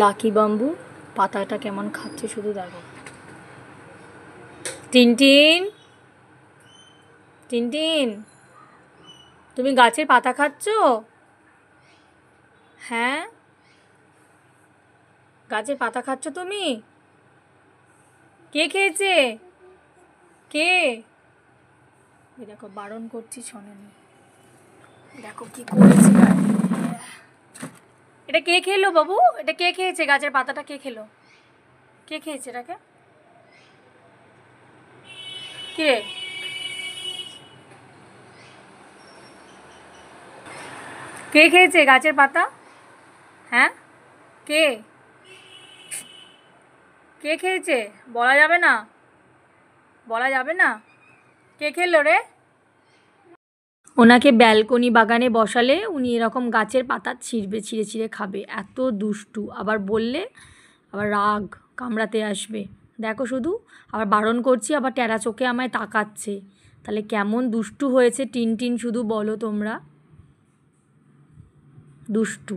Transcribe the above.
Lucky bamboo পাতাটা কেমন খাচ্ছে শুধু দেখো। টিনটিন, টিনটিন, তুমি গাছের পাতা খাচ্ছ? হ্যাঁ, গাছের পাতা খাচ্ছ তুমি? কে খেয়েছে? কে? দেখো বারণ করছি, শোনেনি। দেখো কি করেছে। এটা কে খেলো বাবু? এটা কে খেয়েছে? গাছের পাতাটা কে খেলো? কে খেয়েছে এটাকে? কে? কে খেয়েছে গাছের পাতা? হ্যাঁ, কে? কে খেয়েছে? বলা যাবে না, বলা যাবে না। কে খেলো রে? ওনাকে ব্যালকনি বাগানে বসালে উনি এরকম গাছের পাতা ছিঁড়বে, ছিঁড়ে ছিঁড়ে খাবে। এত দুষ্টু, আবার বললে আবার রাগ, কামড়াতে আসবে। দেখো শুধু, আবার বারণ করছি আবার টেরা চোখে আমায় তাকাচ্ছে। তাহলে কেমন দুষ্টু হয়েছে টিনটিন শুধু বলো তোমরা। দুষ্টু।